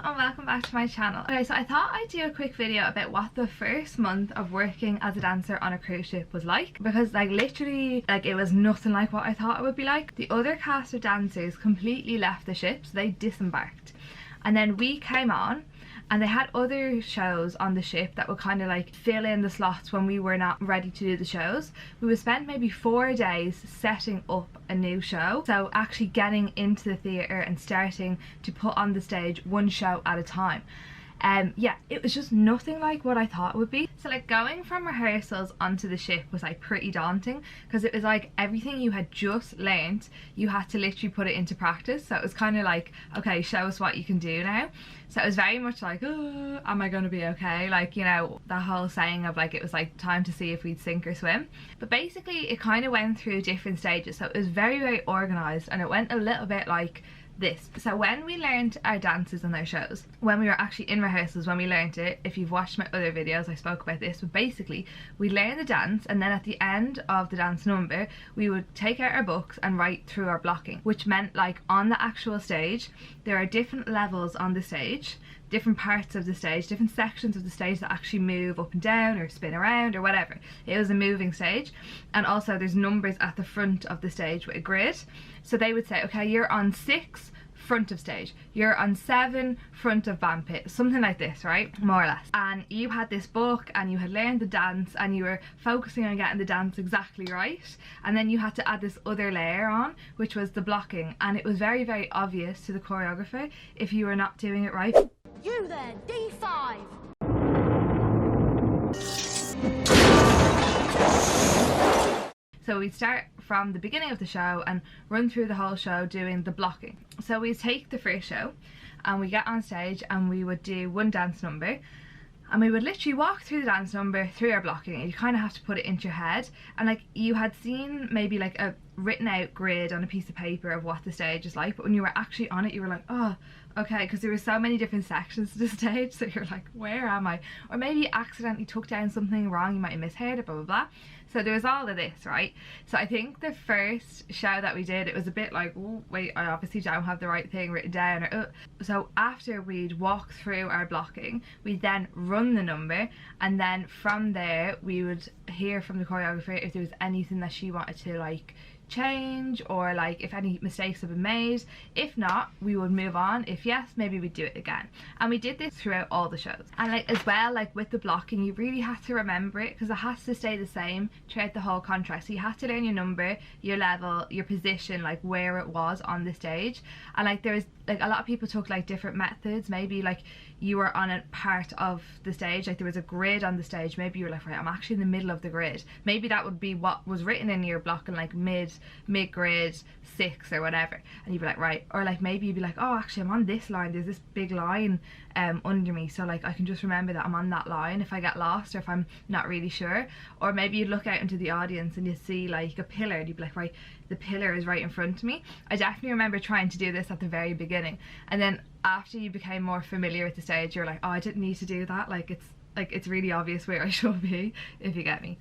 and welcome back to my channel. Okay, so I thought I'd do a quick video about what the first month of working as a dancer on a cruise ship was like, because like literally like it was nothing like what I thought it would be like. The other cast of dancers completely left the ship, so they disembarked, and then we came on and they had other shows on the ship that would kind of like fill in the slots when we were not ready to do the shows. We would spend maybe 4 days setting up a new show, so actually getting into the theatre and starting to put on the stage one show at a time. Yeah, it was just nothing like what I thought it would be. So like going from rehearsals onto the ship was like pretty daunting, because it was like everything you had just learnt, you had to literally put it into practice. So it was kind of like, okay, show us what you can do now. So it was very much like, oh, am I going to be okay? Like, you know, the whole saying of like, it was like time to see if we'd sink or swim. But basically it kind of went through different stages. So it was very, very organised, and it went a little bit like this. So when we learned our dances and their shows, when we were actually in rehearsals, when we learned it, if you've watched my other videos I spoke about this, but basically we learned the dance, and then at the end of the dance number we would take out our books and write through our blocking, which meant like on the actual stage there are different levels on the stage, different parts of the stage, different sections of the stage that actually move up and down or spin around or whatever. It was a moving stage, and also there's numbers at the front of the stage with a grid. So they would say, okay, you're on 6 front of stage, you're on 7 front of band pit, something like this, right, more or less. And you had this book and you had learned the dance and you were focusing on getting the dance exactly right, and then you had to add this other layer on, which was the blocking, and it was very, very obvious to the choreographer if you were not doing it right. You then, D5. So we'd start from the beginning of the show and run through the whole show doing the blocking. So we'd take the first show and we get on stage and we would do one dance number, and we would literally walk through the dance number through our blocking, and you kind of have to put it into your head. And like you had seen maybe like a written out grid on a piece of paper of what the stage is like, but when you were actually on it you were like, oh okay, because there were so many different sections to the stage, so you're like, where am I? Or maybe you accidentally took down something wrong, you might have misheard it, blah blah blah. So there was all of this, right? So I think the first show that we did, it was a bit like, oh wait, I obviously don't have the right thing written down, or so after we'd walk through our blocking, we'd then run the number, and then from there we would hear from the choreographer if there was anything that she wanted to like change, or like if any mistakes have been made. If not, we would move on. If yes, maybe we'd do it again. And we did this throughout all the shows. And like as well, like with the blocking, you really have to remember it, because it has to stay the same throughout the whole contract. So you have to learn your number, your level, your position, like where it was on the stage. And like there's like a lot of people took like different methods. Maybe like you were on a part of the stage, like there was a grid on the stage, maybe you were like, right, I'm actually in the middle of the grid. Maybe that would be what was written in your block, and like mid grid 6 or whatever, and you'd be like, right. Or like maybe you'd be like, oh actually I'm on this line, there's this big line under me, so like I can just remember that I'm on that line if I get lost or if I'm not really sure. Or maybe you'd look out into the audience and you see like a pillar, and you'd be like, right, the pillar is right in front of me. I definitely remember trying to do this at the very beginning, and then after you became more familiar with the stage you're like, oh, I didn't need to do that, like it's really obvious where I should be, if you get me.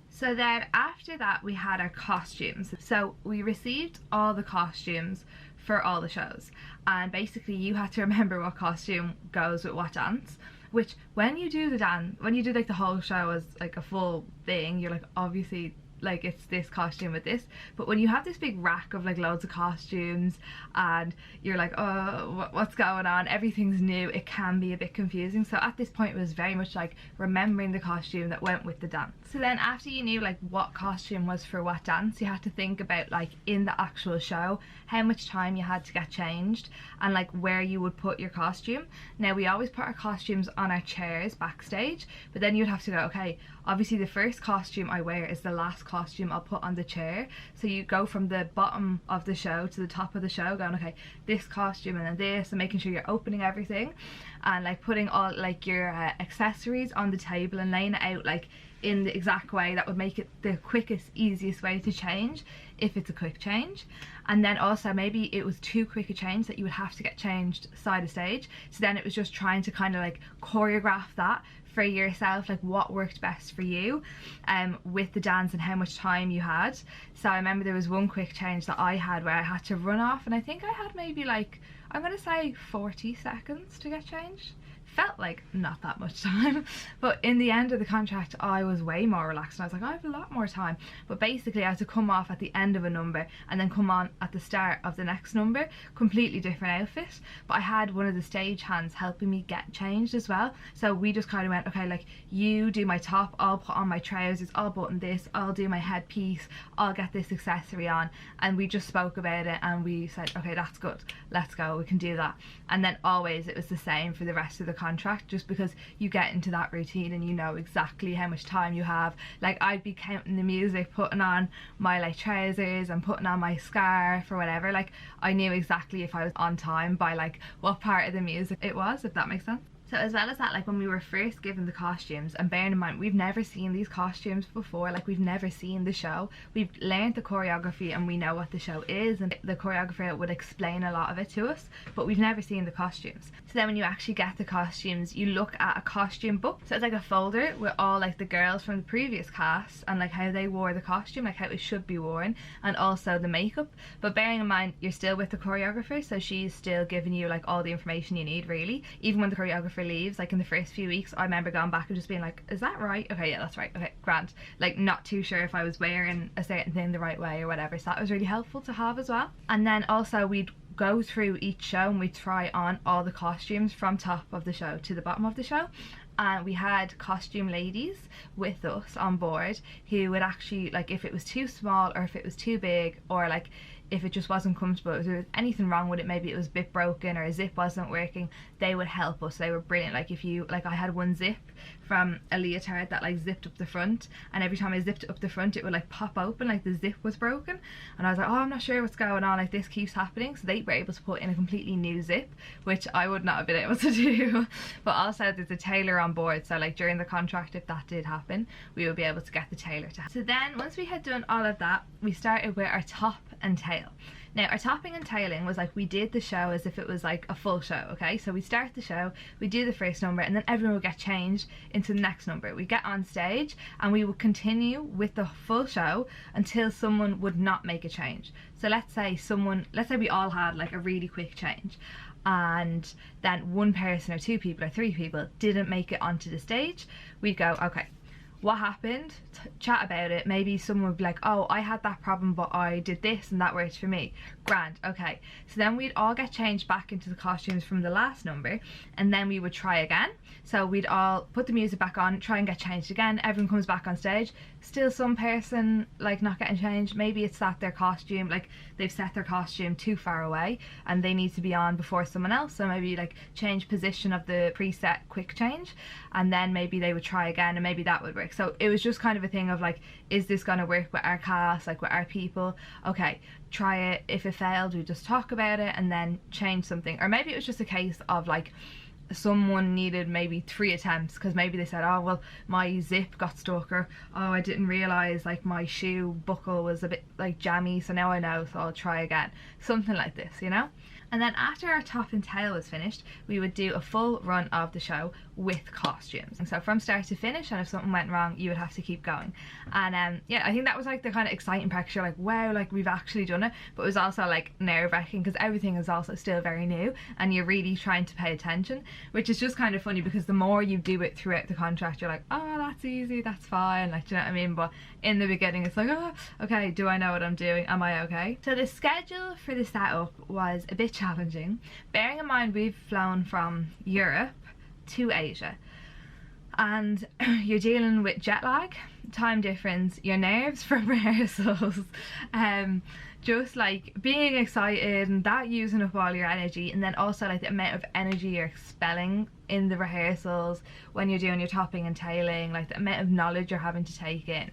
So then after that we had our costumes. So we received all the costumes for all the shows, and basically you had to remember what costume goes with what dance, which when you do the dance, when you do like the whole show as like a full thing, you're like, obviously like it's this costume with this. But when you have this big rack of like loads of costumes and you're like, oh, what's going on, everything's new, it can be a bit confusing. So at this point it was very much like remembering the costume that went with the dance. So then after you knew like what costume was for what dance, you had to think about like in the actual show how much time you had to get changed and like where you would put your costume. Now we always put our costumes on our chairs backstage, but then you'd have to go, okay, obviously the first costume I wear is the last costume I'll put on the chair. So you go from the bottom of the show to the top of the show going, okay, this costume and then this, and making sure you're opening everything and like putting all like your accessories on the table and laying it out like in the exact way that would make it the quickest, easiest way to change if it's a quick change. And then also maybe it was too quick a change that you would have to get changed side of stage, so then it was just trying to kind of like choreograph that for yourself, like what worked best for you with the dance and how much time you had. So I remember there was one quick change that I had where I had to run off, and I think I had maybe like, I'm gonna say 40 seconds to get changed. Felt like not that much time, but in the end of the contract I was way more relaxed and I was like, I have a lot more time. But basically I had to come off at the end of a number and then come on at the start of the next number, completely different outfit. But I had one of the stage hands helping me get changed as well, so we just kind of went, okay, like, you do my top, I'll put on my trousers, I'll button this, I'll do my headpiece, I'll get this accessory on. And we just spoke about it and we said, okay, that's good, let's go, we can do that. And then always it was the same for the rest of the contract, just because you get into that routine and you know exactly how much time you have. Like, I'd be counting the music, putting on my like trousers and putting on my scarf or whatever. Like, I knew exactly if I was on time by like what part of the music it was, if that makes sense. So as well as that, like when we were first given the costumes, and bearing in mind we've never seen these costumes before, like we've never seen the show, we've learned the choreography and we know what the show is, and the choreographer would explain a lot of it to us, but we've never seen the costumes. So then when you actually get the costumes, you look at a costume book, so it's like a folder with all like the girls from the previous cast and like how they wore the costume, like how it should be worn, and also the makeup. But bearing in mind you're still with the choreographer, so she's still giving you like all the information you need really, even when the choreographer leaves. Like in the first few weeks I remember going back and just being like, is that right? Okay, yeah, that's right, okay, grand. Like not too sure if I was wearing a certain thing the right way or whatever, so that was really helpful to have as well. And then also we'd go through each show and we'd try on all the costumes from top of the show to the bottom of the show, and we had costume ladies with us on board who would actually, like, if it was too small or if it was too big, or like if it just wasn't comfortable, if there was anything wrong with it, maybe it was a bit broken or a zip wasn't working, they would help us. They were brilliant. Like if you, like I had one zip from a leotard that like zipped up the front, and every time I zipped it up the front it would like pop open, like the zip was broken, and I was like, oh, I'm not sure what's going on, like this keeps happening. So they were able to put in a completely new zip, which I would not have been able to do. But also there's a tailor on board, so like during the contract, if that did happen, we would be able to get the tailor to help. So then once we had done all of that, we started with our top and tail. Now our topping and tailing was like, we did the show as if it was like a full show, okay? So we start the show, we do the first number, and then everyone would get changed into the next number. We get on stage and we would continue with the full show until someone would not make a change. So let's say we all had like a really quick change, and then one person or two people or three people didn't make it onto the stage. We'd go, okay, what happened? Chat about it. Maybe someone would be like, oh, I had that problem but I did this and that worked for me. Grand, okay. So then we'd all get changed back into the costumes from the last number, and then we would try again. So we'd all put the music back on, try and get changed again. Everyone comes back on stage, still some person like not getting changed. Maybe it's that their costume, like they've set their costume too far away and they need to be on before someone else, so maybe like change position of the preset quick change, and then maybe they would try again and maybe that would work. So it was just kind of a thing of like, is this going to work with our cast, like with our people? Okay, try it. If it failed, we just talk about it and then change something. Or maybe it was just a case of like someone needed maybe 3 attempts, because maybe they said, oh well, my zip got stuck, or oh, I didn't realise like my shoe buckle was a bit like jammy, so now I know, so I'll try again. Something like this, you know? And then after our top and tail was finished, we would do a full run of the show with costumes. And so from start to finish, and if something went wrong, you would have to keep going. And yeah, I think that was like the kind of exciting part, 'cause you're like, wow, like we've actually done it. But it was also like nerve-wracking because everything is also still very new and you're really trying to pay attention, which is just kind of funny because the more you do it throughout the contract, you're like, oh, that's easy, that's fine, like, do you know what I mean? But in the beginning it's like, oh, okay, do I know what I'm doing? Am I okay? So the schedule for the setup was a bit challenging. Bearing in mind we've flown from Europe to Asia, and you're dealing with jet lag, time difference, your nerves from rehearsals, just like being excited and that using up all your energy, and then also like the amount of energy you're expelling in the rehearsals when you're doing your topping and tailing, like the amount of knowledge you're having to take in.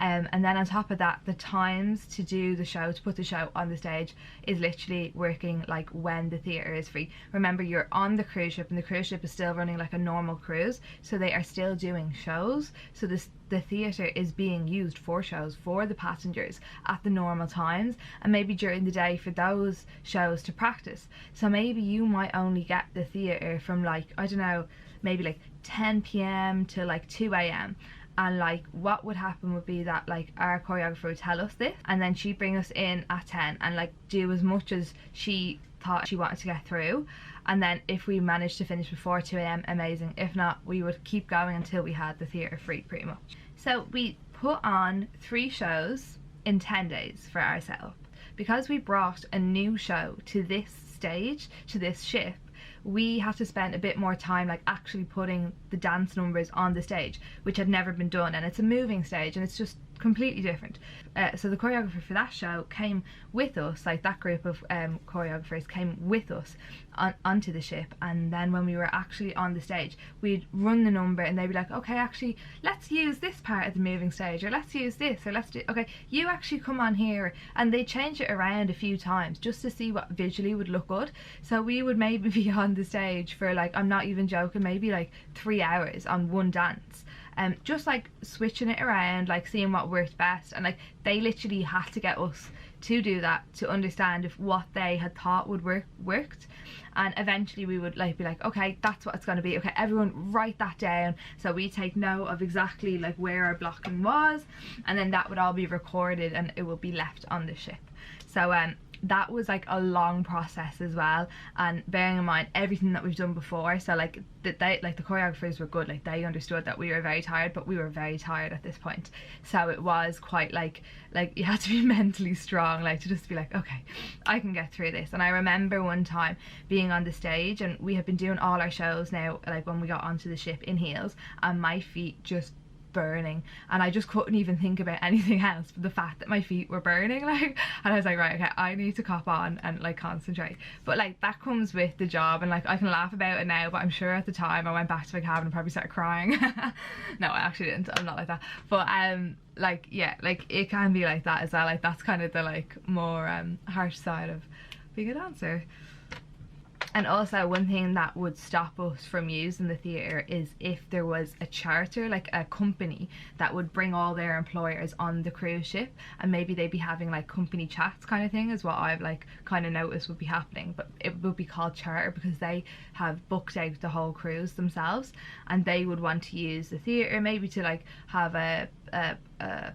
And then on top of that, the times to do the show, to put the show on the stage, is literally working like when the theatre is free. Remember, you're on the cruise ship and the cruise ship is still running like a normal cruise, so they are still doing shows. So the theatre is being used for shows for the passengers at the normal times, and maybe during the day for those shows to practice. So maybe you might only get the theatre from like, I don't know, maybe like 10 p.m. to like 2 a.m. And like what would happen would be that like our choreographer would tell us this, and then she'd bring us in at 10 and like do as much as she thought she wanted to get through, and then if we managed to finish before 2 a.m, amazing. If not, we would keep going until we had the theatre free pretty much. So we put on 3 shows in 10 days for our setup. Because we brought a new show to this stage, to this ship, we had to spend a bit more time like actually putting the dance numbers on the stage, which had never been done, and it's a moving stage and it's just completely different. So the choreographer for that show came with us, like that group of choreographers came with us onto the ship, and then when we were actually on the stage, we'd run the number and they'd be like, okay, actually let's use this part of the moving stage, or let's use this, or let's do, okay, you actually come on here, and they change it around a few times just to see what visually would look good. So we would maybe be on the stage for like, I'm not even joking, maybe like 3 hours on one dance. Just like switching it around, like seeing what worked best, and like they literally had to get us to do that to understand if what they had thought would worked. And eventually we would like be like, okay, that's what it's going to be, okay, everyone write that down. So we take note of exactly like where our blocking was, and then that would all be recorded and it will be left on the ship. So that was like a long process as well, and bearing in mind everything that we've done before, so like the choreographers were good, like they understood that we were very tired, but we were very tired at this point, so it was quite like you had to be mentally strong, like to just be like, okay, I can get through this. And I remember one time being on the stage, and we have been doing all our shows now, like when we got onto the ship, in heels, and my feet just burning, and I just couldn't even think about anything else but the fact that my feet were burning, like, and I was like, right, okay, I need to cop on and like concentrate. But like that comes with the job, and like I can laugh about it now, but I'm sure at the time I went back to my cabin and probably started crying. No, I actually didn't, I'm not like that, but like yeah, like it can be like that as well, like that's kind of the like more harsh side of being a dancer. And also one thing that would stop us from using the theatre is if there was a charter, like a company that would bring all their employers on the cruise ship, and maybe they'd be having like company chats kind of thing, is what I've like kind of noticed would be happening. But it would be called charter because they have booked out the whole cruise themselves, and they would want to use the theatre maybe to like have a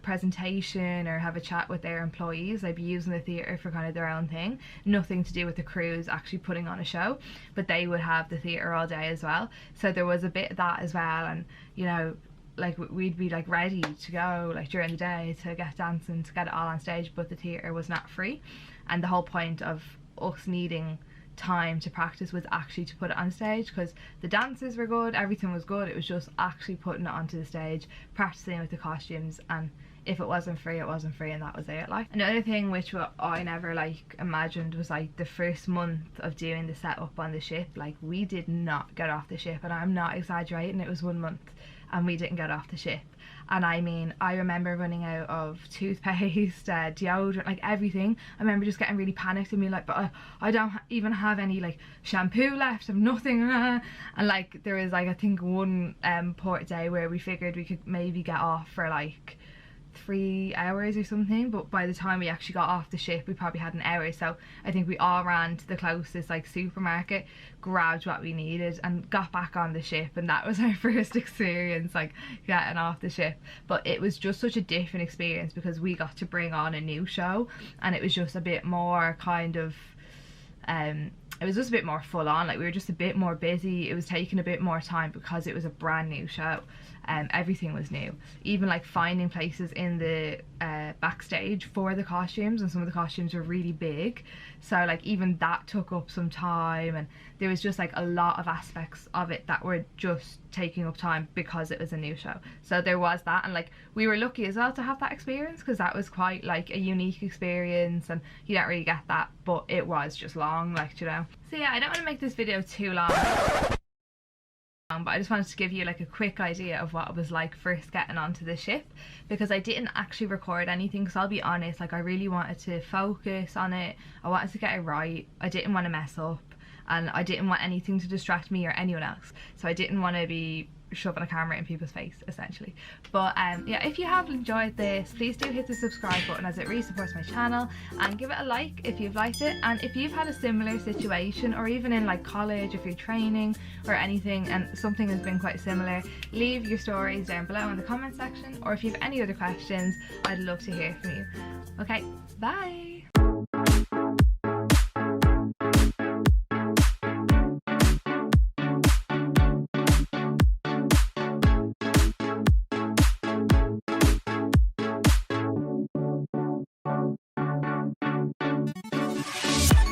presentation or have a chat with their employees. They'd be using the theatre for kind of their own thing, nothing to do with the cruise actually putting on a show, but they would have the theatre all day as well. So there was a bit of that as well, and you know, like we'd be like ready to go like during the day to get dancing, to get it all on stage, but the theatre was not free, and the whole point of us needing time to practice was actually to put it on stage, because the dances were good, everything was good, it was just actually putting it onto the stage, practicing with the costumes, and if it wasn't free, it wasn't free, and that was it. Like another thing which I never like imagined was like the first month of doing the setup on the ship, like we did not get off the ship, and I'm not exaggerating, it was 1 month and we didn't get off the ship. And I mean, I remember running out of toothpaste, deodorant, like everything. I remember just getting really panicked and being like, but I don't even have any like shampoo left, I've nothing. And like there was like I think one port day where we figured we could maybe get off for like 3 hours or something, but by the time we actually got off the ship we probably had an hour. So I think we all ran to the closest like supermarket, grabbed what we needed, and got back on the ship, and that was our first experience like getting off the ship. But it was just such a different experience because we got to bring on a new show, and it was just a bit more kind of it was just a bit more full on, like we were just a bit more busy, it was taking a bit more time because it was a brand new show. Everything was new, even like finding places in the backstage for the costumes, and some of the costumes were really big, so like even that took up some time, and there was just like a lot of aspects of it that were just taking up time because it was a new show. So there was that, and like we were lucky as well to have that experience, because that was quite like a unique experience, and you don't really get that, but it was just long, like, you know. So yeah, I don't want to make this video too long, but I just wanted to give you like a quick idea of what it was like first getting onto the ship, because I didn't actually record anything, because I'll be honest, like I really wanted to focus on it, I wanted to get it right, I didn't want to mess up, and I didn't want anything to distract me or anyone else, so I didn't want to be shoving a camera in people's face essentially. But yeah, if you have enjoyed this, please do hit the subscribe button as it really supports my channel, and give it a like if you've liked it. And if you've had a similar situation, or even in like college, if you're training or anything and something has been quite similar, leave your stories down below in the comment section, or if you have any other questions, I'd love to hear from you. Okay, bye.